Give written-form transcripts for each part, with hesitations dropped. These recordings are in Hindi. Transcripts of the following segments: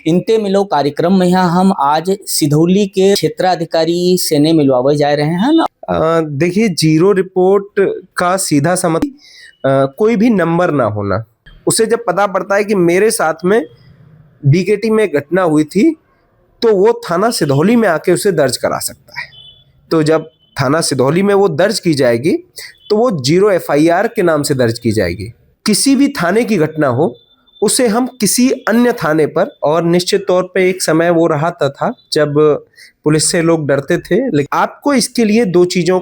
इनते मिलो कार्यक्रम में यहाँ हम आज सिधौली के क्षेत्राधिकारी से ने मिलवावे जा रहे हैं ना। देखिए, जीरो रिपोर्ट का सीधा समझ कोई भी नंबर ना होना। उसे जब पता पड़ता है कि मेरे साथ में बीकेटी में घटना हुई थी तो वो थाना सिधौली में आके उसे दर्ज करा सकता है। तो जब थाना सिधौली में वो दर्ज की जाएगी तो वो जीरो एफआईआर के नाम से दर्ज की जाएगी। किसी भी थाने की घटना हो उसे हम किसी अन्य थाने पर, और निश्चित तौर पे एक समय वो रहा था जब पुलिस से लोग डरते थे, लेकिन आपको इसके लिए दो चीज़ों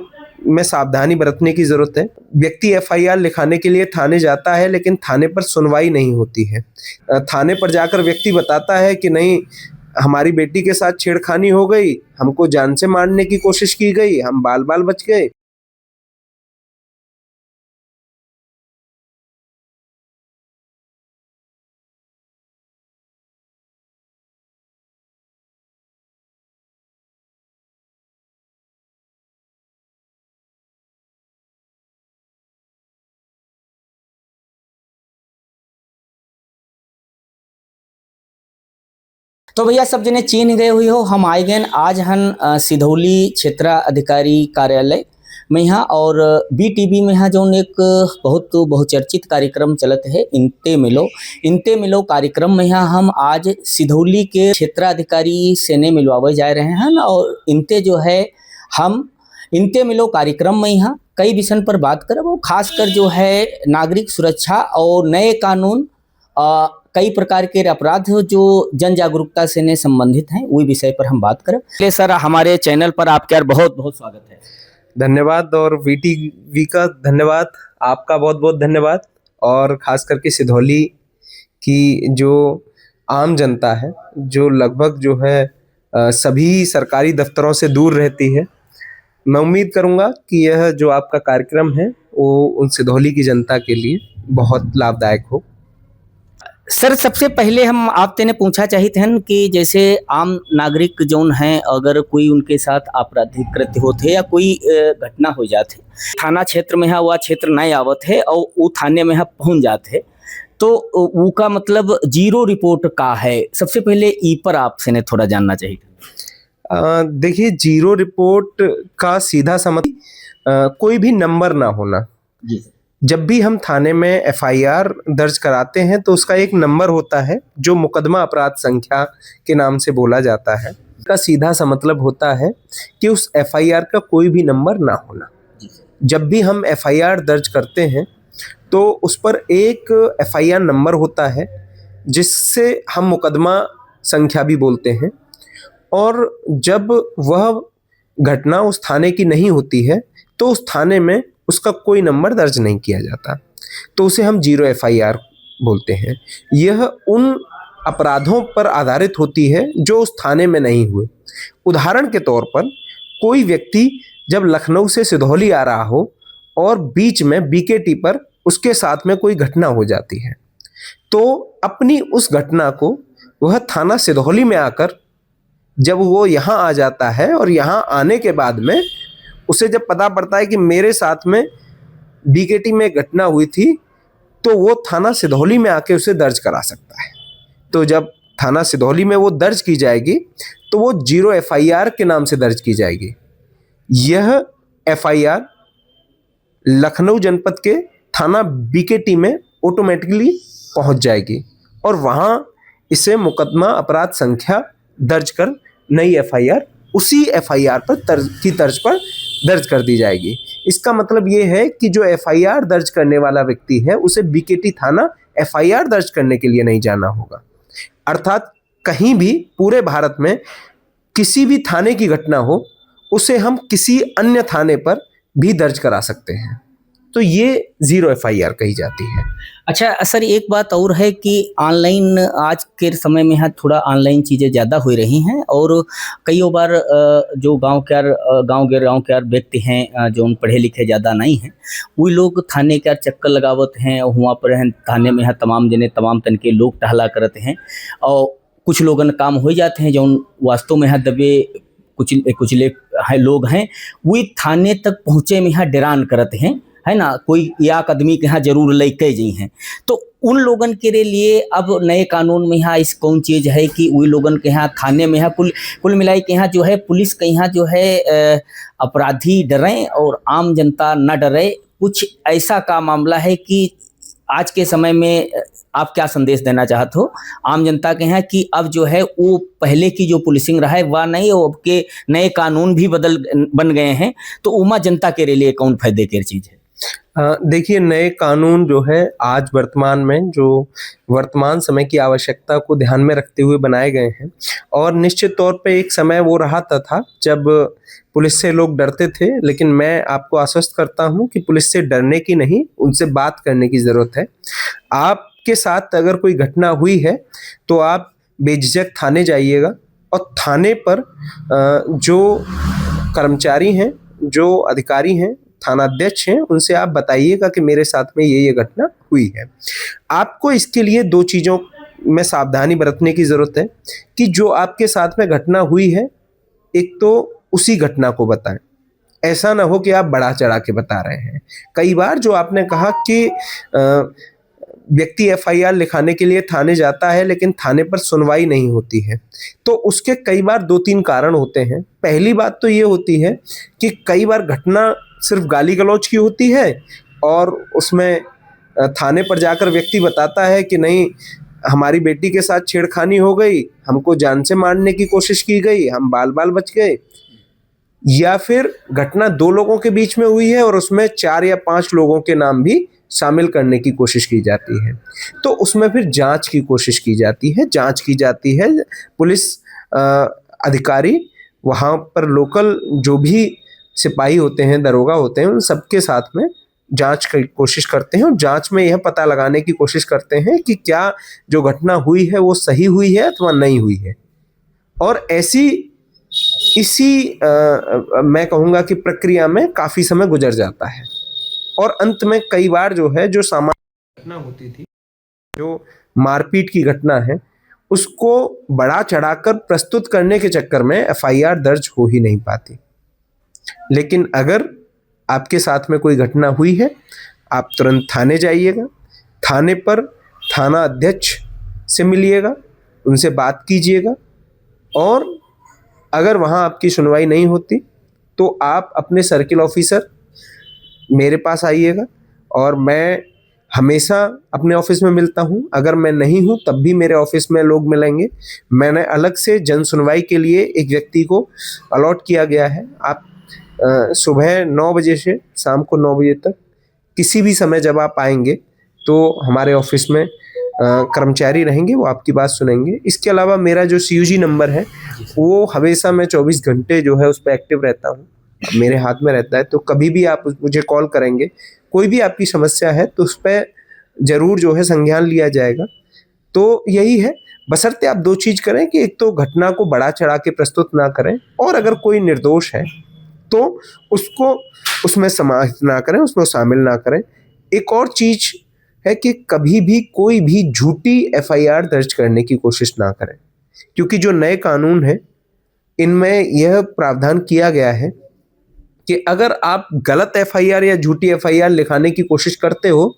में सावधानी बरतने की ज़रूरत है। व्यक्ति एफआईआर लिखाने के लिए थाने जाता है लेकिन थाने पर सुनवाई नहीं होती है। थाने पर जाकर व्यक्ति बताता है कि नहीं, हमारी बेटी के साथ छेड़खानी हो गई, हमको जान से मारने की कोशिश की गई, हम बाल बाल बच गए। तो भैया सब जने चीन गए हुई हो, हम आए गए आज हन सिधौली क्षेत्राधिकारी कार्यालय में यहाँ, और बीटीवी में यहाँ जो एक बहुत बहुचर्चित कार्यक्रम चलत है इनते मिलो कार्यक्रम में यहाँ हम आज सिधौली के क्षेत्राधिकारी से ने मिलवावे जा रहे हैं। और इनते जो है हम इनते मिलो कार्यक्रम में यहाँ कई विषय पर बात करब, और खासकर जो है नागरिक सुरक्षा और नए कानून, कई प्रकार के अपराध जो जन जागरूकता से ने संबंधित हैं, वही विषय पर हम बात करें। चलिए सर, हमारे चैनल पर आपका बहुत बहुत स्वागत है। धन्यवाद, और वीटीवी का धन्यवाद, आपका बहुत बहुत धन्यवाद। और खास करके सिधौली की जो आम जनता है, जो लगभग जो है सभी सरकारी दफ्तरों से दूर रहती है, मैं उम्मीद करूंगा कि यह जो आपका कार्यक्रम है वो उन सिधौली की जनता के लिए बहुत लाभदायक हो। सर, सबसे पहले हम आपसे ने पूछा चाहते हैं कि जैसे आम नागरिक जौन हैं, अगर कोई उनके साथ आपराधिक कृत्य होते या कोई घटना हो जाते, थाना क्षेत्र में वह क्षेत्र नहीं आवत है और वो थाने में पहुंच जाते, तो वो का मतलब जीरो रिपोर्ट का है। सबसे पहले ई पर आपसे ने थोड़ा जानना चाहिए। देखिए, जीरो रिपोर्ट का सीधा समझ कोई भी नंबर ना होना। जी। जब भी हम थाने में एफआईआर दर्ज कराते हैं तो उसका एक नंबर होता है जो मुकदमा अपराध संख्या के नाम से बोला जाता है। इसका सीधा सा मतलब होता है कि उस एफआईआर का कोई भी नंबर ना होना। जब भी हम एफआईआर दर्ज करते हैं तो उस पर एक एफआईआर नंबर होता है जिससे हम मुकदमा संख्या भी बोलते हैं, और जब वह घटना उस थाने की नहीं होती है तो उस थाने में उसका कोई नंबर दर्ज नहीं किया जाता, तो उसे हम जीरो एफआईआर बोलते हैं। यह उन अपराधों पर आधारित होती है जो उस थाने में नहीं हुए। उदाहरण के तौर पर, कोई व्यक्ति जब लखनऊ से सिधौली आ रहा हो और बीच में बीकेटी पर उसके साथ में कोई घटना हो जाती है, तो अपनी उस घटना को वह थाना सिधौली में आकर जब वो यहाँ आ जाता है, और यहाँ आने के बाद में उसे जब पता पड़ता है कि मेरे साथ में बीकेटी में घटना हुई थी, तो वो थाना सिधौली में आके उसे दर्ज करा सकता है। तो जब थाना सिधौली में वो दर्ज की जाएगी तो वो जीरो एफआईआर के नाम से दर्ज की जाएगी। यह एफआईआर लखनऊ जनपद के थाना बीकेटी में ऑटोमेटिकली पहुंच जाएगी, और वहां इसे मुकदमा अपराध संख्या दर्ज कर नई एफआईआर उसी एफआईआर पर तर्ज पर दर्ज कर दी जाएगी। इसका मतलब ये है कि जो एफआईआर दर्ज करने वाला व्यक्ति है उसे बीकेटी थाना एफआईआर दर्ज करने के लिए नहीं जाना होगा। अर्थात कहीं भी पूरे भारत में किसी भी थाने की घटना हो उसे हम किसी अन्य थाने पर भी दर्ज करा सकते हैं, तो ये जीरो एफआईआर कही जाती है। अच्छा सर, एक बात और है कि ऑनलाइन आज के समय में थोड़ा ऑनलाइन चीज़ें ज़्यादा हो रही हैं, और कई बार जो गांव के व्यक्ति हैं जो पढ़े लिखे ज़्यादा नहीं हैं, वो लोग थाने के चक्कर लगावत हैं, वहाँ पर हैं थाने में तमाम जने तमाम तन के लोग टहला करते हैं, और कुछ लोगन काम हो जाते हैं जो वास्तव में दबे कुछ लोग हैं, वो थाने तक पहुँचे में डरान करते हैं है ना, कोई एक आदमी के यहाँ जरूर लेके जी हैं। तो उन लोगन के लिए अब नए कानून में यहाँ इस कौन चीज़ है कि वही लोगन के यहाँ थाने में यहाँ कुल मिलाई के यहाँ जो है पुलिस के यहाँ जो है अपराधी डरें और आम जनता न डरे। कुछ ऐसा का मामला है कि आज के समय में आप क्या संदेश देना चाहते हो आम जनता के हैं कि अब जो है वो पहले की जो पुलिसिंग रहा है वह नहीं, वो अब के नए कानून भी बन गए हैं, तो उमा जनता के लिए कौन फायदे की चीज़ है? देखिए, नए कानून जो है आज वर्तमान में जो वर्तमान समय की आवश्यकता को ध्यान में रखते हुए बनाए गए हैं और निश्चित तौर पे एक समय वो रहा था जब पुलिस से लोग डरते थे, लेकिन मैं आपको आश्वस्त करता हूँ कि पुलिस से डरने की नहीं, उनसे बात करने की ज़रूरत है। आपके साथ अगर कोई घटना हुई है तो आप बेझिझक थाने जाइएगा और थाने पर जो कर्मचारी हैं, जो अधिकारी हैं, थानाध्यक्ष हैं, उनसे आप बताइएगा कि मेरे साथ में ये घटना हुई है। आपको इसके लिए 2 चीज़ों में सावधानी बरतने की ज़रूरत है कि जो आपके साथ में घटना हुई है, एक तो उसी घटना को बताएं। ऐसा ना हो कि आप बढ़ा चढ़ा के बता रहे हैं। कई बार जो आपने कहा कि व्यक्ति एफआईआर लिखाने के लिए थाने जाता है लेकिन थाने पर सुनवाई नहीं होती है, तो उसके कई बार 2-3 कारण होते हैं। पहली बात तो ये होती है कि कई बार घटना सिर्फ गाली गलौज की होती है और उसमें थाने पर जाकर व्यक्ति बताता है कि नहीं, हमारी बेटी के साथ छेड़खानी हो गई, हमको जान से मारने की कोशिश की गई, हम बाल बाल बच गए। या फिर घटना 2 लोगों के बीच में हुई है और उसमें 4 या 5 लोगों के नाम भी शामिल करने की कोशिश की जाती है, तो उसमें फिर जांच की कोशिश की जाती है, जांच की जाती है। पुलिस अधिकारी वहाँ पर लोकल जो भी सिपाही होते हैं, दरोगा होते हैं, उन सबके साथ में जांच की कोशिश करते हैं और जांच में यह पता लगाने की कोशिश करते हैं कि क्या जो घटना हुई है वो सही हुई है अथवा नहीं हुई है। और इसी मैं कहूँगा कि प्रक्रिया में काफ़ी समय गुजर जाता है और अंत में कई बार जो है जो सामान्य घटना होती थी, जो मारपीट की घटना है, उसको बढ़ा चढ़ाकर प्रस्तुत करने के चक्कर में एफआईआर दर्ज हो ही नहीं पाती। लेकिन अगर आपके साथ में कोई घटना हुई है, आप तुरंत थाने जाइएगा, थाने पर थाना अध्यक्ष से मिलिएगा, उनसे बात कीजिएगा और अगर वहाँ आपकी सुनवाई नहीं होती तो आप अपने सर्किल ऑफिसर मेरे पास आइएगा और मैं हमेशा अपने ऑफिस में मिलता हूँ। अगर मैं नहीं हूँ तब भी मेरे ऑफिस में लोग मिलेंगे। मैंने अलग से जन सुनवाई के लिए एक व्यक्ति को अलॉट किया गया है। आप सुबह 9 बजे से शाम को 9 बजे तक किसी भी समय जब आप आएंगे तो हमारे ऑफिस में कर्मचारी रहेंगे, वो आपकी बात सुनेंगे। इसके अलावा मेरा जो CUG नंबर है वो हमेशा मैं 24 घंटे जो है उस पर एक्टिव रहता हूँ, मेरे हाथ में रहता है। तो कभी भी आप मुझे कॉल करेंगे, कोई भी आपकी समस्या है तो उस पर ज़रूर जो है संज्ञान लिया जाएगा। तो यही है, बशर्ते आप 2 चीज़ करें कि एक तो घटना को बढ़ा चढ़ा के प्रस्तुत ना करें और अगर कोई निर्दोष है तो उसको उसमें समाहित ना करें, उसमें शामिल ना करें। एक और चीज़ है कि कभी भी कोई भी झूठी एफआईआर दर्ज करने की कोशिश ना करें, क्योंकि जो नए कानून है इनमें यह प्रावधान किया गया है कि अगर आप गलत एफआईआर या झूठी एफआईआर लिखाने की कोशिश करते हो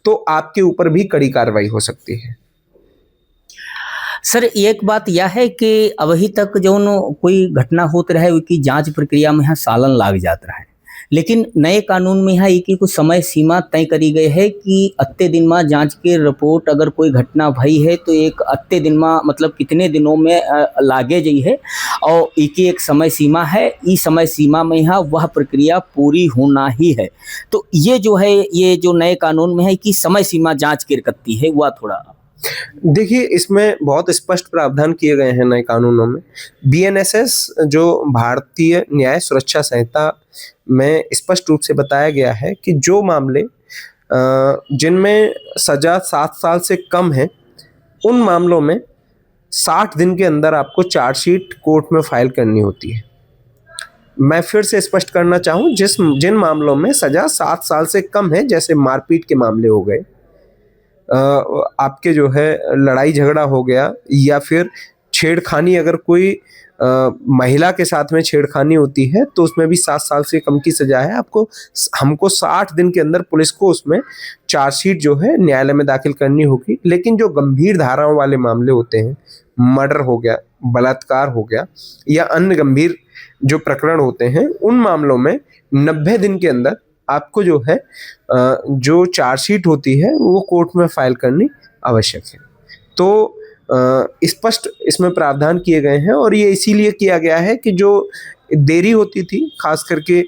तो आपके ऊपर भी कड़ी कार्रवाई हो सकती है। सर, एक बात यह है कि अभी तक जो कोई घटना होते रहे उसकी जांच प्रक्रिया में यहाँ सालन लाग जाता है, लेकिन नए कानून में यहाँ एक कुछ समय सीमा तय करी गई है कि अत्ते दिन में जांच के रिपोर्ट अगर कोई घटना भई है तो एक अत्ते दिन में मतलब कितने दिनों में लागे जाइ है और एक समय सीमा है। इस समय सीमा में यहाँ वह प्रक्रिया पूरी होना ही है। तो ये जो है, ये जो नए कानून में है कि समय सीमा जांच की रखती है, वह थोड़ा देखिए, इसमें बहुत स्पष्ट प्रावधान किए गए हैं नए कानूनों में। BNSS जो भारतीय न्याय सुरक्षा संहिता में स्पष्ट रूप से बताया गया है कि जो मामले जिनमें सजा 7 साल से कम है, उन मामलों में 60 दिन के अंदर आपको चार्जशीट कोर्ट में फाइल करनी होती है। मैं फिर से स्पष्ट करना चाहूँ, जिन मामलों में सजा 7 साल से कम है, जैसे मारपीट के मामले हो गए, आपके जो है लड़ाई झगड़ा हो गया या फिर छेड़खानी अगर कोई महिला के साथ में छेड़खानी होती है तो उसमें भी 7 साल से कम की सजा है। हमको 60 दिन के अंदर पुलिस को उसमें चार्जशीट जो है न्यायालय में दाखिल करनी होगी। लेकिन जो गंभीर धाराओं वाले मामले होते हैं, मर्डर हो गया, बलात्कार हो गया या अन्य गंभीर जो प्रकरण होते हैं, उन मामलों में 90 दिन के अंदर आपको जो है जो चार्जशीट होती है वो कोर्ट में फाइल करनी आवश्यक है। तो स्पष्ट इसमें प्रावधान किए गए हैं और ये इसीलिए किया गया है कि जो देरी होती थी खास करके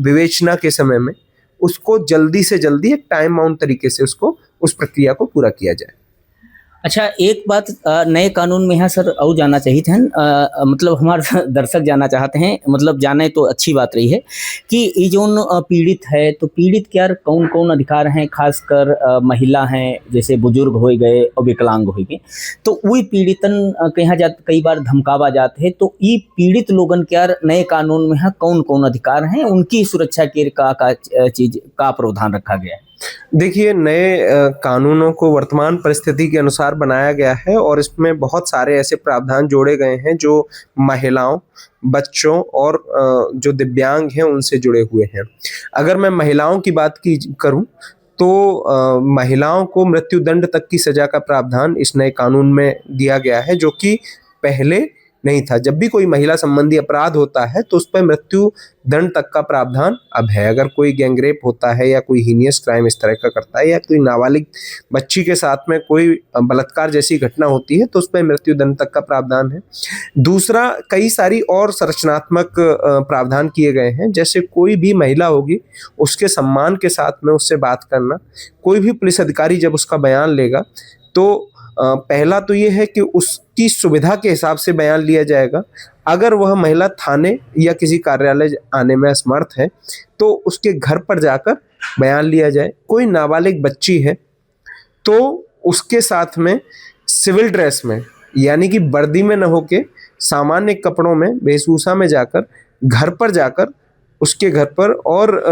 विवेचना के समय में, उसको जल्दी से जल्दी एक टाइम बाउंड तरीके से उसको उस प्रक्रिया को पूरा किया जाए। अच्छा, एक बात नए कानून में यहाँ सर और जानना चाहिए थे, मतलब हमारे दर्शक जानना चाहते हैं, मतलब जाने तो अच्छी बात रही है कि ये जो पीड़ित है तो पीड़ित क्या कौन कौन अधिकार हैं, खासकर महिला हैं जैसे बुजुर्ग हो गए और विकलांग हो गए, तो वही पीड़ितन के यहाँ कई बार धमकावा जाते हैं, तो ये पीड़ित लोगन क्या नए कानून में कौन कौन अधिकार हैं, उनकी सुरक्षा के का चीज का प्रावधान रखा गया है? देखिए, नए कानूनों को वर्तमान परिस्थिति के अनुसार बनाया गया है और इसमें बहुत सारे ऐसे प्रावधान जोड़े गए हैं जो महिलाओं, बच्चों और जो दिव्यांग हैं उनसे जुड़े हुए हैं। अगर मैं महिलाओं की बात करूं तो महिलाओं को मृत्युदंड तक की सजा का प्रावधान इस नए कानून में दिया गया है, जो कि पहले नहीं था। जब भी कोई महिला संबंधी अपराध होता है तो उस पर मृत्यु दंड तक का प्रावधान अब है। अगर कोई गैंगरेप होता है या कोई हीनियस क्राइम इस तरह का करता है या कोई नाबालिग बच्ची के साथ में कोई बलात्कार जैसी घटना होती है तो उस पर मृत्यु दंड तक का प्रावधान है। दूसरा, कई सारी और संरचनात्मक प्रावधान किए गए हैं, जैसे कोई भी महिला होगी उसके सम्मान के साथ में उससे बात करना। कोई भी पुलिस अधिकारी जब उसका बयान लेगा तो पहला तो ये है कि उसकी सुविधा के हिसाब से बयान लिया जाएगा। अगर वह महिला थाने या किसी कार्यालय आने में असमर्थ है तो उसके घर पर जाकर बयान लिया जाए। कोई नाबालिग बच्ची है तो उसके साथ में सिविल ड्रेस में, यानी कि वर्दी में न होके सामान्य कपड़ों में, वेशभूषा में जाकर घर पर जाकर उसके घर पर और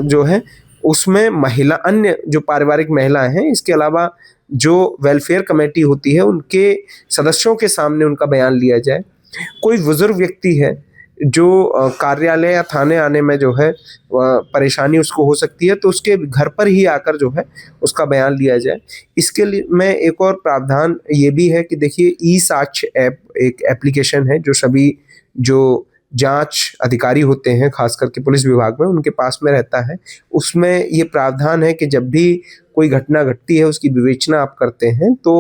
जो है उसमें महिला, अन्य जो पारिवारिक महिलाएं हैं, इसके अलावा जो वेलफेयर कमेटी होती है उनके सदस्यों के सामने उनका बयान लिया जाए। कोई बुजुर्ग व्यक्ति है जो कार्यालय या थाने आने में जो है परेशानी उसको हो सकती है तो उसके घर पर ही आकर जो है उसका बयान लिया जाए। इसके लिए मैं एक और प्रावधान ये भी है कि देखिए, ई साक्ष्य ऐप एक एप्लीकेशन है जो सभी जो जांच अधिकारी होते हैं खास करके पुलिस विभाग में उनके पास में रहता है। उसमें ये प्रावधान है कि जब भी कोई घटना घटती है उसकी विवेचना आप करते हैं तो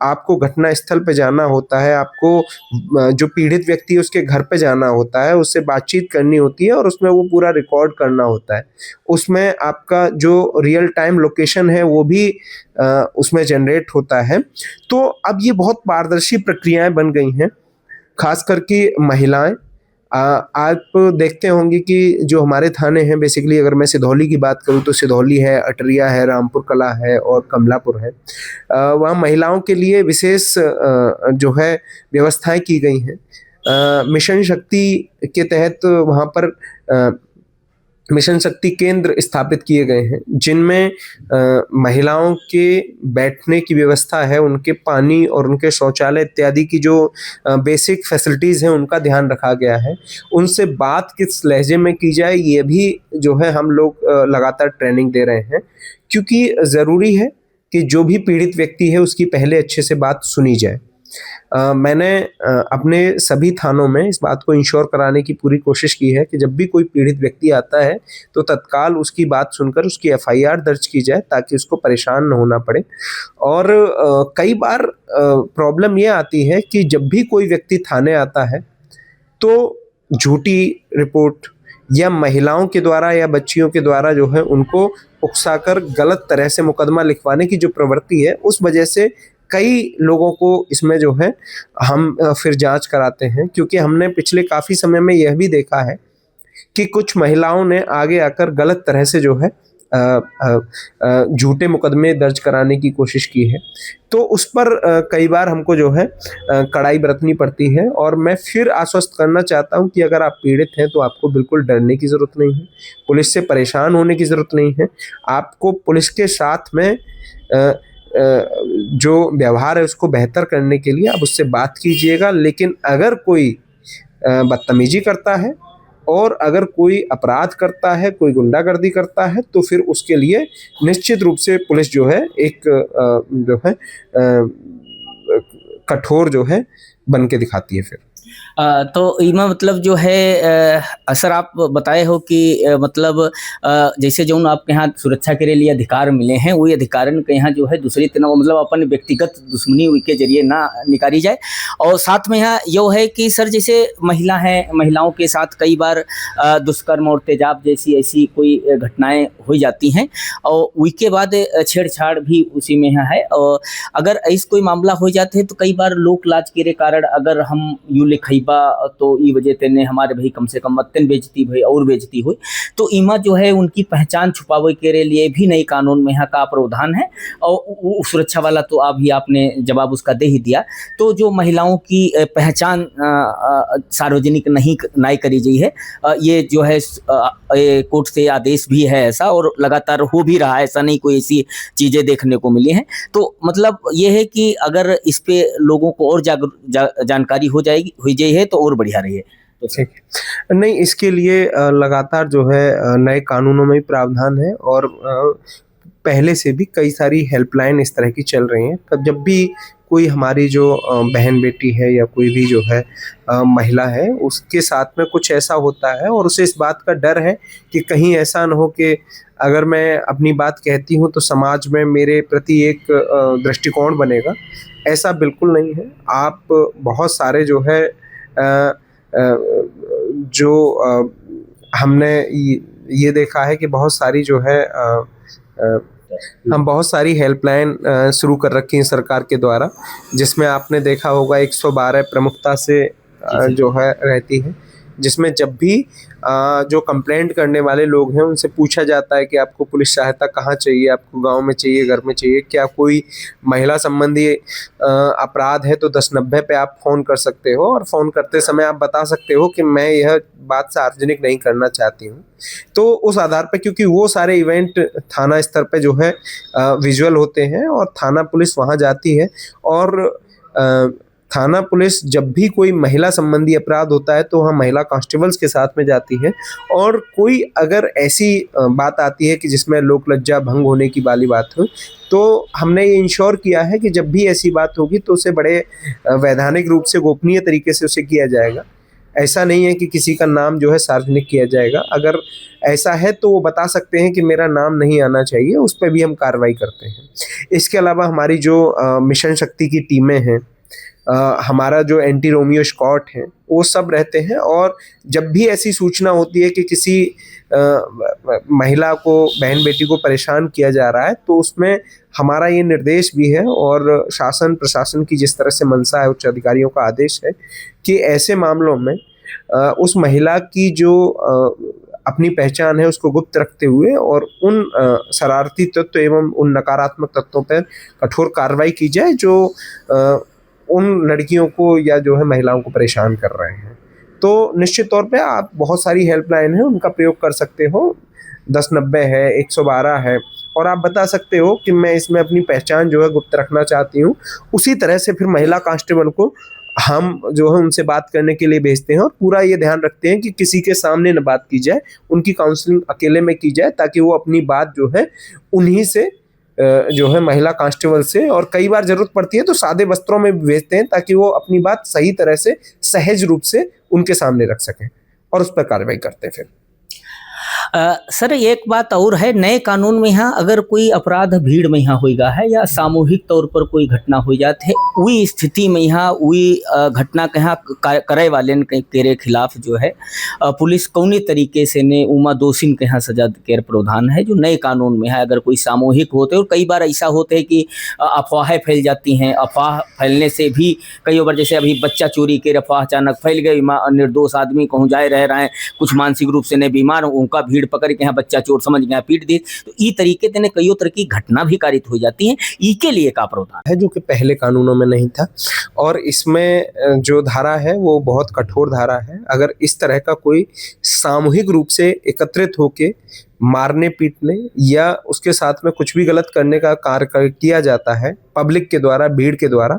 आपको घटना स्थल पे जाना होता है, आपको जो पीड़ित व्यक्ति है उसके घर पे जाना होता है, उससे बातचीत करनी होती है और उसमें वो पूरा रिकॉर्ड करना होता है। उसमें आपका जो रियल टाइम लोकेशन है वो भी उसमें जनरेट होता है। तो अब ये बहुत पारदर्शी प्रक्रियाएं बन गई हैं, खास करके महिलाएं। आप देखते होंगे कि जो हमारे थाने हैं, बेसिकली अगर मैं सिधौली की बात करूं तो सिधौली है, अटरिया है, रामपुर कला है और कमलापुर है। वहाँ महिलाओं के लिए विशेष जो है व्यवस्थाएं की गई हैं। मिशन शक्ति के तहत वहाँ पर मिशन शक्ति केंद्र स्थापित किए गए हैं जिनमें महिलाओं के बैठने की व्यवस्था है, उनके पानी और उनके शौचालय इत्यादि की जो बेसिक फैसिलिटीज़ हैं उनका ध्यान रखा गया है। उनसे बात किस लहजे में की जाए ये भी जो है हम लोग लगातार ट्रेनिंग दे रहे हैं, क्योंकि ज़रूरी है कि जो भी पीड़ित व्यक्ति है उसकी पहले अच्छे से बात सुनी जाए। मैंने अपने सभी थानों में इस बात को इंश्योर कराने की पूरी कोशिश की है कि जब भी कोई पीड़ित व्यक्ति आता है तो तत्काल उसकी बात सुनकर उसकी एफआईआर दर्ज की जाए ताकि उसको परेशान न होना पड़े। और कई बार प्रॉब्लम ये आती है कि जब भी कोई व्यक्ति थाने आता है तो झूठी रिपोर्ट या महिलाओं के द्वारा या बच्चियों के द्वारा जो है उनको उकसाकर गलत तरह से मुकदमा लिखवाने की जो प्रवृत्ति है, उस वजह से कई लोगों को इसमें जो है हम फिर जांच कराते हैं। क्योंकि हमने पिछले काफ़ी समय में यह भी देखा है कि कुछ महिलाओं ने आगे आकर गलत तरह से जो है झूठे मुकदमे दर्ज कराने की कोशिश की है, तो उस पर कई बार हमको जो है कड़ाई बरतनी पड़ती है। और मैं फिर आश्वस्त करना चाहता हूं कि अगर आप पीड़ित हैं तो आपको बिल्कुल डरने की ज़रूरत नहीं है, पुलिस से परेशान होने की ज़रूरत नहीं है। आपको पुलिस के साथ में जो व्यवहार है उसको बेहतर करने के लिए आप उससे बात कीजिएगा। लेकिन अगर कोई बदतमीजी करता है, और अगर कोई अपराध करता है, कोई गुंडागर्दी करता है, तो फिर उसके लिए निश्चित रूप से पुलिस जो है एक जो है कठोर जो है बन के दिखाती है फिर। तो इमा मतलब जो है सर आप बताए हो कि मतलब जैसे जो आपके यहाँ सुरक्षा के लिए अधिकार मिले हैं वही अधिकारन के यहाँ जो है दूसरी तरह मतलब अपन व्यक्तिगत दुश्मनी के जरिए ना निकाली जाए। और साथ में यहाँ यो है कि सर जैसे महिला हैं, महिलाओं के साथ कई बार दुष्कर्म और तेजाब जैसी ऐसी कोई घटनाएं हो जाती हैं और उसके बाद छेड़छाड़ भी उसी में यहाँ है। और अगर ऐसा कोई मामला हो जाते है तो कई बार लोक लाज के कारण अगर हम यू लिखैबा तो ई वजह तेने हमारे भाई कम से कम अत्यंत बेइज्जती भाई और बेइज्जती हुई, तो इमा जो है उनकी पहचान छुपावे के लिए भी नई कानून में यहाँ का प्रावधान है। और सुरक्षा वाला तो अभी आपने जवाब उसका दे ही दिया। तो जो महिलाओं की पहचान सार्वजनिक नहीं करी गई है, ये जो है कोर्ट से आदेश भी है ऐसा और लगातार हो भी रहा है, ऐसा नहीं कोई ऐसी चीज़ें देखने को मिली हैं। तो मतलब ये है कि अगर इस पे लोगों को और जानकारी हो जाए है तो और बढ़िया रही है। तो ठीक है, नहीं इसके लिए लगातार जो है नए कानूनों में प्रावधान है, और पहले से भी कई सारी हेल्पलाइन इस तरह की चल रही हैं। तब जब भी कोई हमारी जो बहन बेटी है या कोई भी जो है महिला है उसके साथ में कुछ ऐसा होता है और उसे इस बात का डर है कि कहीं ऐसा न हो कि अगर मैं अपनी बात कहती हूँ तो समाज में मेरे प्रति एक दृष्टिकोण बनेगा, ऐसा बिल्कुल नहीं है। आप बहुत सारे जो है हमने ये देखा है कि बहुत सारी जो है हम बहुत सारी हेल्पलाइन शुरू कर रखी हैं सरकार के द्वारा, जिसमें आपने देखा होगा 112 प्रमुखता से जो है रहती है, जिसमें जब भी जो कंप्लेंट करने वाले लोग हैं उनसे पूछा जाता है कि आपको पुलिस सहायता कहाँ चाहिए, आपको गांव में चाहिए, घर में चाहिए, क्या कोई महिला संबंधी अपराध है तो 1090 पे आप फ़ोन कर सकते हो, और फ़ोन करते समय आप बता सकते हो कि मैं यह बात सार्वजनिक नहीं करना चाहती हूँ। तो उस आधार पर, क्योंकि वो सारे इवेंट थाना स्तर पे जो है विजुअल होते हैं और थाना पुलिस वहाँ जाती है, और थाना पुलिस जब भी कोई महिला संबंधी अपराध होता है तो वहाँ महिला कांस्टेबल्स के साथ में जाती है, और कोई अगर ऐसी बात आती है कि जिसमें लोक लज्जा भंग होने की वाली बात हो, तो हमने ये इंश्योर किया है कि जब भी ऐसी बात होगी तो उसे बड़े वैधानिक रूप से गोपनीय तरीके से उसे किया जाएगा। ऐसा नहीं है कि किसी का नाम जो है सार्वजनिक किया जाएगा। अगर ऐसा है तो वो बता सकते हैं कि मेरा नाम नहीं आना चाहिए, उस पर भी हम कार्रवाई करते हैं। इसके अलावा हमारी जो मिशन शक्ति की टीमें हैं, हमारा जो एंटी रोमियो स्क्वाड है, वो सब रहते हैं, और जब भी ऐसी सूचना होती है कि किसी महिला को, बहन बेटी को परेशान किया जा रहा है, तो उसमें हमारा ये निर्देश भी है और शासन प्रशासन की जिस तरह से मंशा है, उच्च अधिकारियों का आदेश है कि ऐसे मामलों में उस महिला की जो अपनी पहचान है उसको गुप्त रखते हुए और उन शरारती तत्व एवं उन नकारात्मक तत्वों पर कठोर कार्रवाई की जाए जो उन लड़कियों को या जो है महिलाओं को परेशान कर रहे हैं। तो निश्चित तौर पे आप बहुत सारी हेल्पलाइन है उनका प्रयोग कर सकते हो, 1090 है, 112 है, और आप बता सकते हो कि मैं इसमें अपनी पहचान जो है गुप्त रखना चाहती हूँ। उसी तरह से फिर महिला कांस्टेबल को हम जो है उनसे बात करने के लिए भेजते हैं और पूरा ये ध्यान रखते हैं कि किसी के सामने न बात की जाए, उनकी काउंसलिंग अकेले में की जाए, ताकि वो अपनी बात जो है उन्हीं से जो है महिला कांस्टेबल से, और कई बार जरूरत पड़ती है तो सादे वस्त्रों में भी भेजते हैं ताकि वो अपनी बात सही तरह से सहज रूप से उनके सामने रख सकें, और उस पर कार्रवाई करते हैं फिर। सर एक बात और है, नए कानून में यहाँ अगर कोई अपराध भीड़ में यहाँ होगा है या सामूहिक तौर पर कोई घटना हो जाती है, वही स्थिति में यहाँ वही घटना के यहाँ करे वाले के खिलाफ जो है पुलिस कौने तरीके से ने उमा दोषिन के यहाँ सजा के प्रावधान है जो नए कानून में है। अगर कोई सामूहिक होते और कई बार ऐसा होते है कि अफवाहें फैल जाती हैं, अफवाह फैलने से भी कई बार जैसे अभी बच्चा चोरी के अफवाह अचानक फैल गई, निर्दोष आदमी कहूँ जाए रह रहे हैं, कुछ मानसिक रूप से ने बीमार उनका भीड़ पकड़ के यहाँ बच्चा चोर समझ गया पीट दी, तो ई तरीके से कई तरह की घटना भी कारित हो जाती हैं। ई के लिए का प्रावधान है जो कि पहले कानूनों में नहीं था, और इसमें जो धारा है वो बहुत कठोर धारा है। अगर इस तरह का कोई सामूहिक रूप से एकत्रित होके मारने पीटने या उसके साथ में कुछ भी गलत करने का कार्य किया जाता है पब्लिक के द्वारा, भीड़ के द्वारा,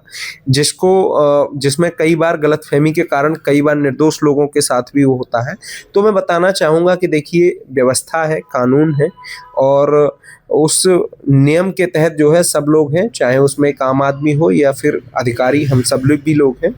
जिसमें कई बार गलतफहमी के कारण कई बार निर्दोष लोगों के साथ भी वो होता है। तो मैं बताना चाहूँगा कि देखिए, व्यवस्था है, कानून है और उस नियम के तहत जो है सब लोग हैं, चाहे उसमें एक आम आदमी हो या फिर अधिकारी, हम सब लोग भी लोग हैं।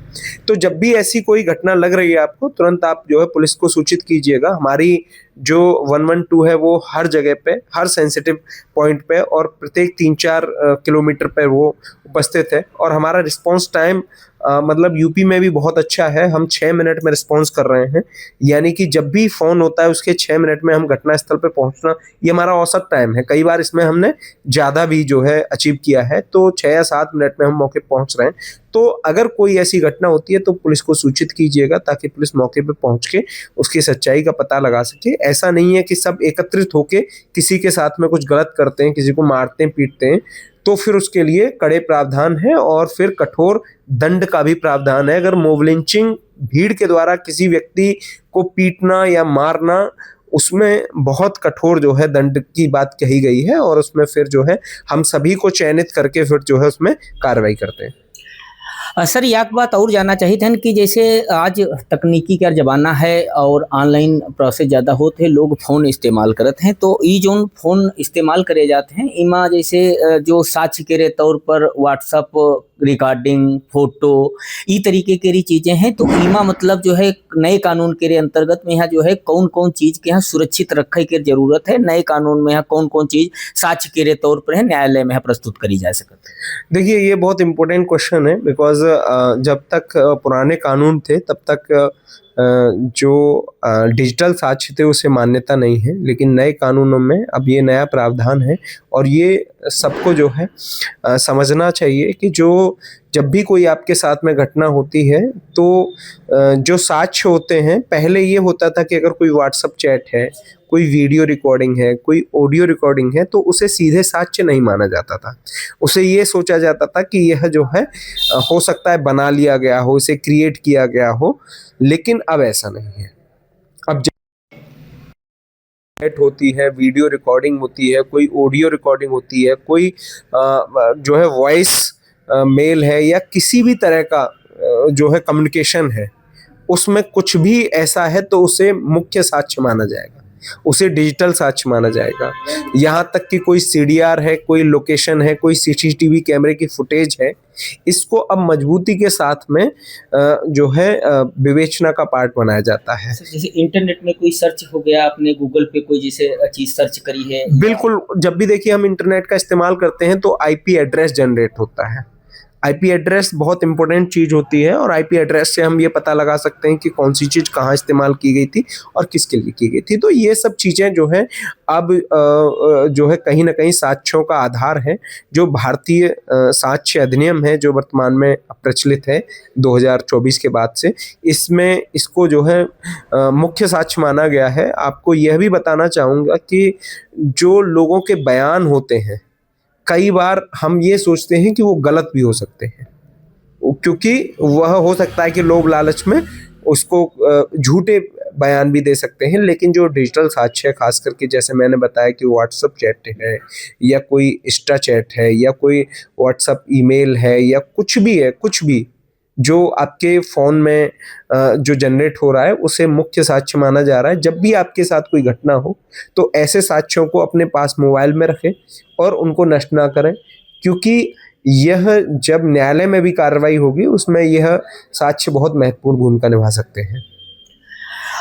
तो जब भी ऐसी कोई घटना लग रही है आपको, तुरंत आप जो है पुलिस को सूचित कीजिएगा। हमारी जो 112 है वो हर जगह पे, हर सेंसिटिव पॉइंट पे और प्रत्येक 3-4 किलोमीटर पे वो उपस्थित है और हमारा रिस्पांस टाइम मतलब यूपी में भी बहुत अच्छा है। हम 6 मिनट में रिस्पांस कर रहे हैं, यानी कि जब भी फ़ोन होता है उसके 6 मिनट में हम घटनास्थल पे पहुंचना, ये हमारा औसत टाइम है। कई बार इसमें हमने ज़्यादा भी जो है अचीव किया है, तो 6 या 7 मिनट में हम मौके पे पहुंच रहे हैं। तो अगर कोई ऐसी घटना होती है तो पुलिस को सूचित कीजिएगा ताकि पुलिस मौके पे पहुंच के उसकी सच्चाई का पता लगा सके। ऐसा नहीं है कि सब एकत्रित होके किसी के साथ में कुछ गलत करते हैं, किसी को मारते हैं, पीटते हैं, तो फिर उसके लिए कड़े प्रावधान है और फिर कठोर दंड का भी प्रावधान है। अगर मॉब लिंचिंग, भीड़ के द्वारा किसी व्यक्ति को पीटना या मारना, उसमें बहुत कठोर जो है दंड की बात कही गई है और उसमें फिर जो है हम सभी को चयनित करके फिर जो है उसमें कार्रवाई करते हैं। सर एक बात और जानना चाहिए थे कि जैसे आज तकनीकी का ज़माना है और ऑनलाइन प्रोसेस ज़्यादा होते हैं, लोग फ़ोन इस्तेमाल करते हैं, तो ये जो फ़ोन इस्तेमाल करे जाते हैं इमा जैसे जो साक्ष्य के तौर पर व्हाट्सअप रिकॉर्डिंग, फोटो, ई तरीके की चीज़ें हैं, तो इमा मतलब जो है नए कानून के अंतर्गत में यहाँ जो है कौन कौन चीज़ के यहाँ सुरक्षित रखे की जरूरत है, नए कानून में यहाँ कौन कौन चीज़ साक्ष्य के तौर पर है न्यायालय में प्रस्तुत करी जा सकती है। देखिए, ये बहुत इम्पोर्टेंट क्वेश्चन है बिकॉज़ जब तक पुराने कानून थे तब तक जो डिजिटल साक्ष्य थे उसे मान्यता नहीं है, लेकिन नए कानूनों में अब ये नया प्रावधान है और ये सबको जो है समझना चाहिए कि जब भी कोई आपके साथ में घटना होती है तो जो साक्ष्य होते हैं, पहले ये होता था कि अगर कोई व्हाट्सएप चैट है, कोई वीडियो रिकॉर्डिंग है, कोई ऑडियो रिकॉर्डिंग है, तो उसे सीधे साक्ष्य नहीं माना जाता था। उसे ये सोचा जाता था कि यह जो है हो सकता है बना लिया गया हो, इसे क्रिएट किया गया हो, लेकिन अब ऐसा नहीं है। अब चैट होती है, वीडियो रिकॉर्डिंग होती है, कोई ऑडियो रिकॉर्डिंग होती है, कोई जो है वॉइस मेल है या किसी भी तरह का जो है कम्युनिकेशन है, उसमें कुछ भी ऐसा है तो उसे मुख्य साक्ष्य माना जाएगा, उसे डिजिटल साक्ष्य माना जाएगा। यहाँ तक कि कोई सीडीआर है, कोई लोकेशन है, कोई सीसीटीवी कैमरे की फुटेज है, इसको अब मजबूती के साथ में जो है विवेचना का पार्ट बनाया जाता है। जैसे इंटरनेट में कोई सर्च हो गया, आपने गूगल पे कोई जैसे चीज सर्च करी है, बिल्कुल, जब भी देखिए हम इंटरनेट का इस्तेमाल करते हैं तो आईपी एड्रेस जनरेट होता है। आईपी एड्रेस बहुत इंपॉर्टेंट चीज़ होती है और आईपी एड्रेस से हम ये पता लगा सकते हैं कि कौन सी चीज़ कहाँ इस्तेमाल की गई थी और किसके लिए की गई थी। तो ये सब चीज़ें जो हैं अब जो है कहीं ना कहीं साक्ष्यों का आधार है। जो भारतीय साक्ष्य अधिनियम है जो वर्तमान में प्रचलित है 2024 के बाद से, इसमें इसको जो है मुख्य साक्ष्य माना गया है। आपको यह भी बताना चाहूँगा कि जो लोगों के बयान होते हैं, कई बार हम ये सोचते हैं कि वो गलत भी हो सकते हैं, क्योंकि वह हो सकता है कि लोभ लालच में उसको झूठे बयान भी दे सकते हैं। लेकिन जो डिजिटल साक्ष्य है, खास करके जैसे मैंने बताया कि व्हाट्सएप चैट है या कोई इंस्टा चैट है या कोई व्हाट्सएप ईमेल है या कुछ भी है, कुछ भी जो आपके फ़ोन में जो जनरेट हो रहा है, उसे मुख्य साक्ष्य माना जा रहा है। जब भी आपके साथ कोई घटना हो तो ऐसे साक्ष्यों को अपने पास मोबाइल में रखें और उनको नष्ट ना करें, क्योंकि यह जब न्यायालय में भी कार्रवाई होगी उसमें यह साक्ष्य बहुत महत्वपूर्ण भूमिका निभा सकते हैं।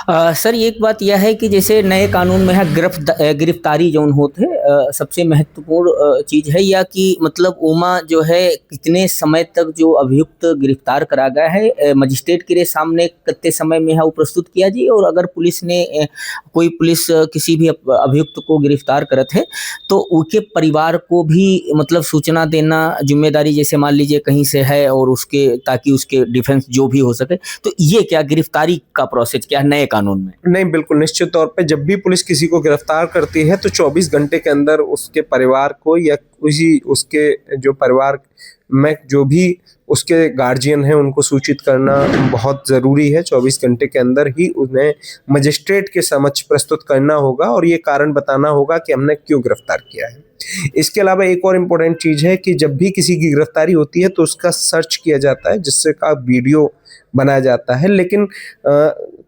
सर एक बात यह है कि जैसे नए कानून में है गिरफ्तारी जोन होते सबसे महत्वपूर्ण चीज़ है या कि मतलब उमा जो है कितने समय तक जो अभियुक्त गिरफ्तार करा गया है मजिस्ट्रेट के सामने कितने समय में है वो प्रस्तुत किया जी। और अगर पुलिस ने कोई पुलिस किसी भी अभियुक्त को गिरफ्तार करत है तो उनके परिवार को भी मतलब सूचना देना जिम्मेदारी, जैसे मान लीजिए कहीं से है और उसके ताकि उसके डिफेंस जो भी हो सके, तो ये क्या गिरफ्तारी का प्रोसेस क्या है नए कानून में? नहीं, बिल्कुल निश्चित तौर पे जब भी पुलिस किसी को गिरफ्तार करती है तो 24 घंटे के अंदर उसके परिवार को या उसके जो परिवार में जो भी उसके गार्जियन हैं उनको सूचित करना बहुत ज़रूरी है। 24 घंटे के अंदर ही उन्हें मजिस्ट्रेट के समक्ष प्रस्तुत करना होगा और ये कारण बताना होगा कि हमने क्यों गिरफ्तार किया है। इसके अलावा एक और इम्पोर्टेंट चीज़ है कि जब भी किसी की गिरफ्तारी होती है तो उसका सर्च किया जाता है, जिससे का वीडियो बनाया जाता है। लेकिन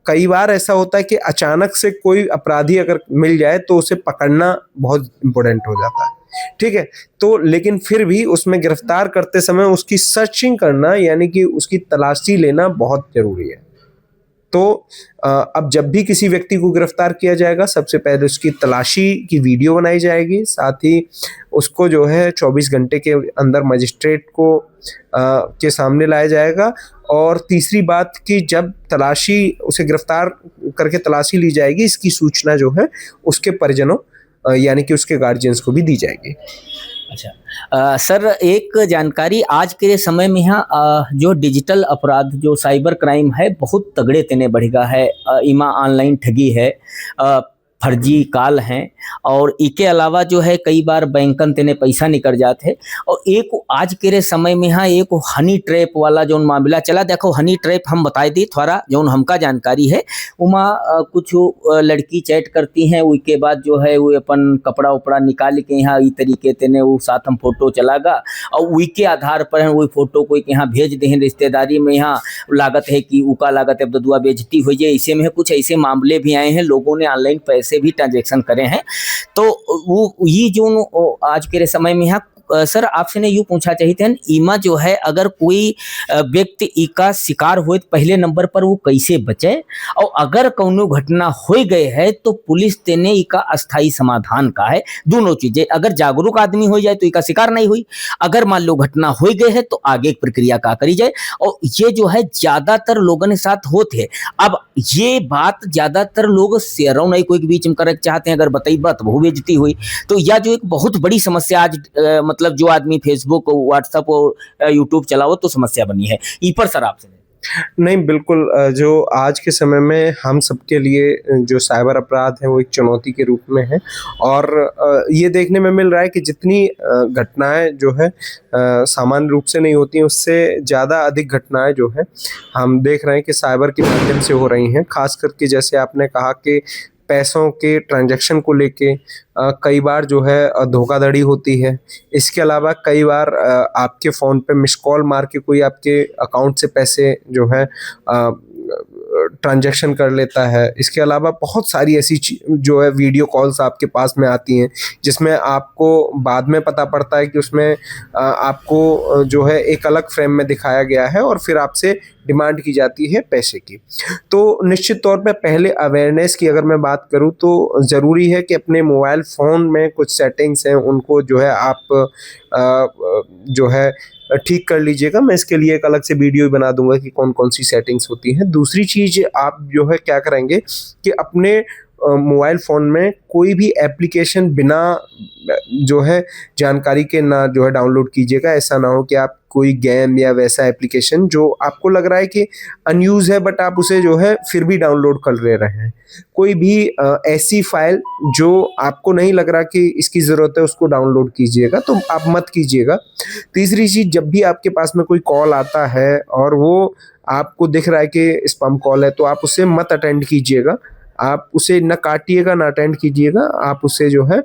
कई बार ऐसा होता है कि अचानक से कोई अपराधी अगर मिल जाए तो उसे पकड़ना बहुत इम्पोर्टेंट हो जाता है, ठीक है। तो लेकिन फिर भी उसमें गिरफ्तार करते समय उसकी सर्चिंग करना यानी कि उसकी तलाशी लेना बहुत ज़रूरी है। तो अब जब भी किसी व्यक्ति को गिरफ्तार किया जाएगा, सबसे पहले उसकी तलाशी की वीडियो बनाई जाएगी, साथ ही उसको जो है 24 घंटे के अंदर मजिस्ट्रेट को के सामने लाया जाएगा। और तीसरी बात कि जब तलाशी उसे गिरफ्तार करके तलाशी ली जाएगी, इसकी सूचना जो है उसके परिजनों यानी कि उसके गार्जियंस को भी दी जाएगी। अच्छा सर, एक जानकारी आज के समय में यहाँ जो डिजिटल अपराध जो साइबर क्राइम है बहुत तगड़े तेने बढ़ गया है। इमा ऑनलाइन ठगी है, फर्जी कॉल हैं और इके अलावा जो है कई बार बैंकन तेने पैसा निकल जाते हैं। और एक आज के समय में यहाँ एक हनी ट्रैप वाला जो मामला चला, देखो हनी ट्रैप हम बताए दी थोड़ा जो हमका जानकारी है। उमा कुछ लड़की चैट करती हैं, उसके बाद जो है वो अपन कपड़ा उपड़ा निकाल के यहाँ ई तरीके तेने वो साथ हम फोटो चलागा और उसके आधार पर वही फोटो को यहाँ भेज दें रिश्तेदारी में। यहाँ लागत है कि उका लागत है बदुआ बेजती हो जाए, इसे में कुछ ऐसे मामले भी आए हैं, लोगों ने ऑनलाइन पैसे भी ट्रांजैक्शन करे हैं। तो वो ये जो आज के समय में यहाँ सर आपसे ने यूँ पूछा चाहिए थे इमा जो है अगर कोई व्यक्ति इका शिकार हुए तो पहले नंबर पर वो कैसे बचे, और अगर कौनो घटना हो गए है तो पुलिस तेने इका अस्थाई समाधान का है। दोनों चीजें, अगर जागरूक आदमी हो जाए तो इका शिकार नहीं हुई, अगर मान लो घटना हो गए है तो आगे एक प्रक्रिया का करी जाए। और ये जो है ज्यादातर लोगों के साथ होते है। अब ये बात ज्यादातर लोग शेयरों नहीं कोई के बीच में करे चाहते हैं, अगर बताई बात वो बेइज्जती हुई। तो यह जो एक बहुत बड़ी समस्या आज मतलब जो आदमी फेसबुक व्हाट्सएप और यूट्यूब चलाओ तो समस्या बनी है। ई पर सर आपसे नहीं, बिल्कुल जो आज के समय में हम सबके लिए जो साइबर अपराध है वो एक चुनौती के रूप में है। और ये देखने में मिल रहा है कि जितनी घटनाएं जो है सामान्य रूप से नहीं होती हैं, उससे ज़्यादा अधिक घटनाएं जो है हम देख रहे हैं कि साइबर के माध्यम से हो रही हैं। खास करके जैसे आपने कहा कि पैसों के ट्रांजैक्शन को लेके कई बार जो है धोखाधड़ी होती है। इसके अलावा कई बार आपके फ़ोन पे मिस कॉल मार के कोई आपके अकाउंट से पैसे जो है ट्रांजैक्शन कर लेता है। इसके अलावा बहुत सारी ऐसी जो है वीडियो कॉल्स आपके पास में आती हैं, जिसमें आपको बाद में पता पड़ता है कि उसमें आपको जो है एक अलग फ्रेम में दिखाया गया है और फिर आपसे डिमांड की जाती है पैसे की। तो निश्चित तौर पे पहले अवेयरनेस की अगर मैं बात करूँ तो ज़रूरी है कि अपने मोबाइल फ़ोन में कुछ सेटिंग्स हैं उनको जो है आप जो है ठीक कर लीजिएगा। मैं इसके लिए एक अलग से वीडियो बना दूंगा कि कौन कौन सी सेटिंग्स होती हैं। दूसरी चीज़ आप जो है क्या करेंगे कि अपने मोबाइल फ़ोन में कोई भी एप्लीकेशन बिना जो है जानकारी के ना जो है डाउनलोड कीजिएगा। ऐसा ना हो कि आप कोई गेम या वैसा एप्लीकेशन जो आपको लग रहा है कि अनयूज़ है बट आप उसे जो है फिर भी डाउनलोड कर ले रहे हैं। कोई भी ऐसी फाइल जो आपको नहीं लग रहा कि इसकी ज़रूरत है उसको डाउनलोड कीजिएगा, तो आप मत कीजिएगा। तीसरी चीज़, जब भी आपके पास में कोई कॉल आता है और वो आपको दिख रहा है कि स्पैम कॉल है तो आप उसे मत अटेंड कीजिएगा। आप उसे ना काटिएगा ना अटेंड कीजिएगा, आप उसे जो है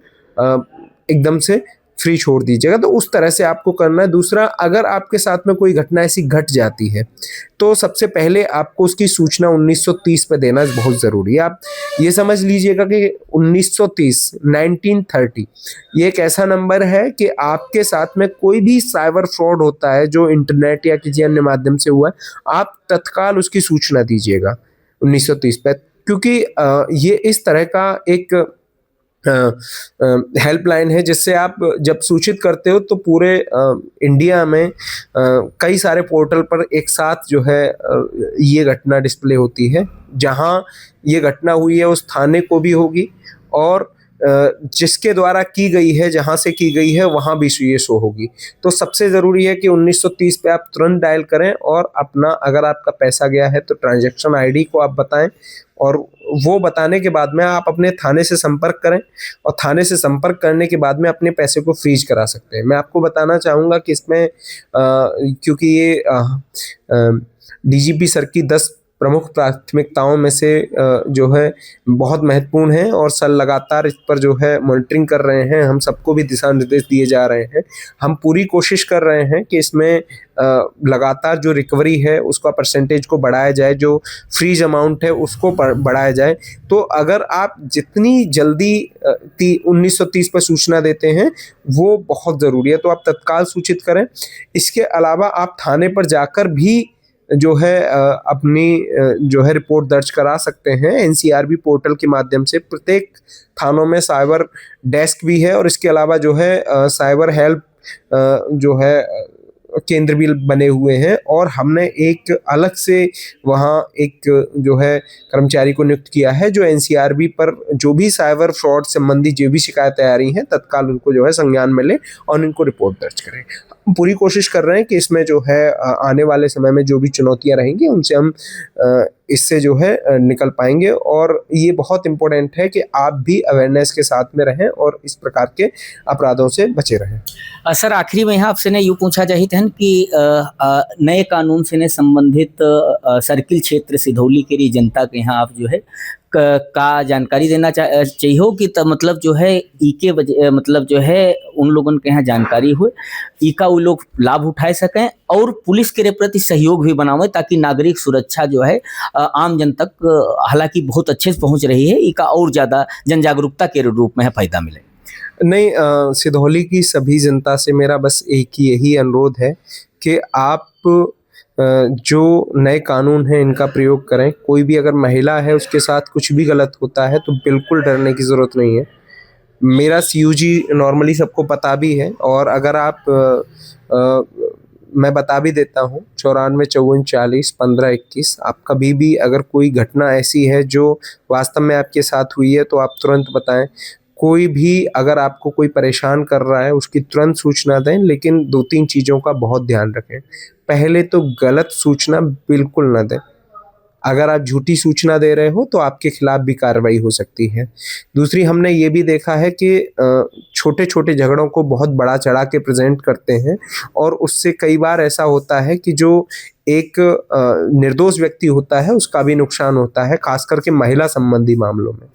एकदम से फ्री छोड़ दीजिएगा। तो उस तरह से आपको करना है। दूसरा, अगर आपके साथ में कोई घटना ऐसी घट जाती है तो सबसे पहले आपको उसकी सूचना 1930 पे देना बहुत ज़रूरी है। आप ये समझ लीजिएगा कि 1930 ये एक ऐसा नंबर है कि आपके साथ में कोई भी साइबर फ्रॉड होता है जो इंटरनेट या किसी अन्य माध्यम से हुआ है, आप तत्काल उसकी सूचना दीजिएगा 1930 पे, क्योंकि ये इस तरह का एक हेल्पलाइन है जिससे आप जब सूचित करते हो तो पूरे इंडिया में कई सारे पोर्टल पर एक साथ जो है ये घटना डिस्प्ले होती है। जहां ये घटना हुई है उस थाने को भी होगी और जिसके द्वारा की गई है, जहाँ से की गई है वहाँ भी ये शो होगी। तो सबसे ज़रूरी है कि 1930 पे आप तुरंत डायल करें और अपना, अगर आपका पैसा गया है तो ट्रांजैक्शन आईडी को आप बताएं, और वो बताने के बाद में आप अपने थाने से संपर्क करें, और थाने से संपर्क करने के बाद में अपने पैसे को फ्रीज करा सकते हैं। मैं आपको बताना चाहूँगा कि इसमें क्योंकि ये डीजीपी सर की 10 प्रमुख प्राथमिकताओं में से जो है बहुत महत्वपूर्ण है, और सर लगातार इस पर जो है मॉनिटरिंग कर रहे हैं। हम सबको भी दिशा निर्देश दिए जा रहे हैं। हम पूरी कोशिश कर रहे हैं कि इसमें लगातार जो रिकवरी है उसका परसेंटेज को बढ़ाया जाए, जो फ्रीज अमाउंट है उसको बढ़ाया जाए। तो अगर आप जितनी जल्दी 1930 पर सूचना देते हैं वो बहुत ज़रूरी है, तो आप तत्काल सूचित करें। इसके अलावा आप थाने पर जाकर भी जो है अपनी जो है रिपोर्ट दर्ज करा सकते हैं। एनसीआरबी पोर्टल के माध्यम से प्रत्येक थानों में साइबर डेस्क भी है, और इसके अलावा जो है साइबर हेल्प जो है केंद्र भी बने हुए हैं, और हमने एक अलग से वहाँ एक जो है कर्मचारी को नियुक्त किया है जो एनसीआरबी पर जो भी साइबर फ्रॉड संबंधी जो भी शिकायतें आ रही हैं तत्काल उनको जो है संज्ञान में ले और उनको रिपोर्ट दर्ज करें। हम पूरी कोशिश कर रहे हैं कि इसमें जो है आने वाले समय में जो भी चुनौतियां रहेंगी उनसे हम इससे जो है निकल पाएंगे, और ये बहुत इम्पोर्टेंट है कि आप भी अवेयरनेस के साथ में रहें और इस प्रकार के अपराधों से बचे रहें। सर, आखिरी में यहाँ आपसे ने यूँ पूछा चाहिए था कि नए कानून से ने संबंधित सर्किल क्षेत्र सिधौली के लिए जनता के यहाँ आप जो है का जानकारी देना चाहिए हो कि मतलब जो है मतलब जो है उन लोगों के यहाँ जानकारी हो, का वो लोग लाभ उठा सकें और पुलिस के प्रति सहयोग भी बनावे, ताकि नागरिक सुरक्षा जो है आम जन तक हालांकि बहुत अच्छे से पहुँच रही है, इसका और ज़्यादा जन जागरूकता के रूप में फायदा मिले। नहीं, सिधौली की सभी जनता से मेरा बस एक ही यही अनुरोध है कि आप जो नए कानून हैं इनका प्रयोग करें। कोई भी अगर महिला है उसके साथ कुछ भी गलत होता है तो बिल्कुल डरने की ज़रूरत नहीं है। मेरा सीयूजी नॉर्मली सबको पता भी है, और अगर आप मैं बता भी देता हूँ 94 54 40 15 21। आप कभी भी अगर कोई घटना ऐसी है जो वास्तव में आपके साथ हुई है तो आप तुरंत बताएं। कोई भी अगर आपको कोई परेशान कर रहा है उसकी तुरंत सूचना दें, लेकिन 2-3 चीज़ों का बहुत ध्यान रखें। पहले तो गलत सूचना बिल्कुल ना दें। अगर आप झूठी सूचना दे रहे हो तो आपके खिलाफ भी कार्रवाई हो सकती है। दूसरी, हमने ये भी देखा है कि छोटे छोटे झगड़ों को बहुत बड़ा चढ़ा के प्रेजेंट करते हैं, और उससे कई बार ऐसा होता है कि जो एक निर्दोष व्यक्ति होता है उसका भी नुकसान होता है, खास करके महिला संबंधी मामलों में।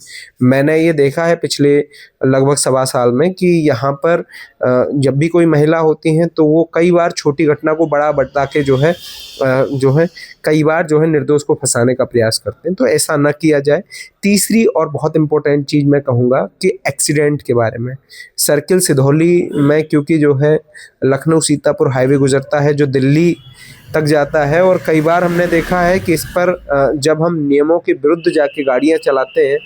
मैंने ये देखा है पिछले लगभग 1.25 साल में कि यहाँ पर जब भी कोई महिला होती हैं तो वो कई बार छोटी घटना को बड़ा बता के जो है कई बार जो है निर्दोष को फंसाने का प्रयास करते हैं, तो ऐसा न किया जाए। तीसरी और बहुत इम्पोर्टेंट चीज़ मैं कहूँगा कि एक्सीडेंट के बारे में। सर्किल सिधौली में क्योंकि जो है लखनऊ सीतापुर हाईवे गुजरता है जो दिल्ली तक जाता है, और कई बार हमने देखा है कि इस पर जब हम नियमों के विरुद्ध जाके गाड़ियां चलाते हैं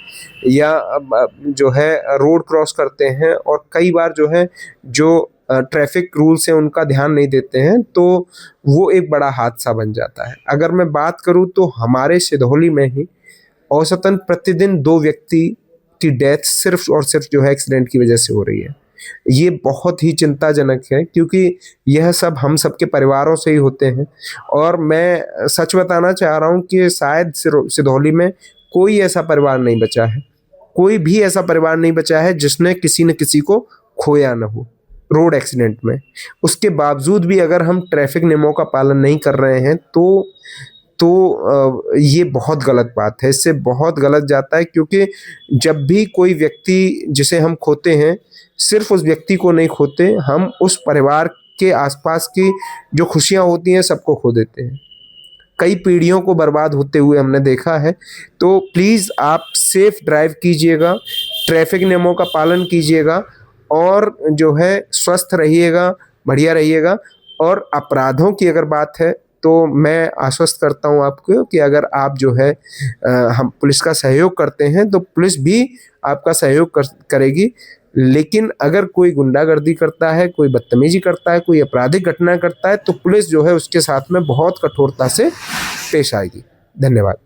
या जो है रोड क्रॉस करते हैं, और कई बार जो है जो ट्रैफिक रूल्स हैं उनका ध्यान नहीं देते हैं, तो वो एक बड़ा हादसा बन जाता है। अगर मैं बात करूं तो हमारे सिधौली में ही औसतन प्रतिदिन 2 व्यक्ति की डेथ सिर्फ और सिर्फ जो है एक्सीडेंट की वजह से हो रही है। ये बहुत ही चिंताजनक है, क्योंकि यह सब हम सबके परिवारों से ही होते हैं। और मैं सच बताना चाह रहा हूँ कि शायद सिधौली में कोई ऐसा परिवार नहीं बचा है, कोई भी ऐसा परिवार नहीं बचा है जिसने किसी न किसी को खोया न हो रोड एक्सीडेंट में। उसके बावजूद भी अगर हम ट्रैफिक नियमों का पालन नहीं कर रहे हैं तो ये बहुत गलत बात है। इससे बहुत गलत जाता है, क्योंकि जब भी कोई व्यक्ति जिसे हम खोते हैं, सिर्फ उस व्यक्ति को नहीं खोते, हम उस परिवार के आसपास की जो खुशियां होती हैं सबको खो देते हैं। कई पीढ़ियों को बर्बाद होते हुए हमने देखा है। तो प्लीज़ आप सेफ ड्राइव कीजिएगा, ट्रैफिक नियमों का पालन कीजिएगा, और जो है स्वस्थ रहिएगा, बढ़िया रहिएगा। और अपराधों की अगर बात है तो मैं आश्वस्त करता हूँ आपको कि अगर आप जो है हम पुलिस का सहयोग करते हैं तो पुलिस भी आपका सहयोग करेगी। लेकिन अगर कोई गुंडागर्दी करता है, कोई बदतमीजी करता है, कोई आपराधिक घटना करता है, तो पुलिस जो है उसके साथ में बहुत कठोरता से पेश आएगी। धन्यवाद।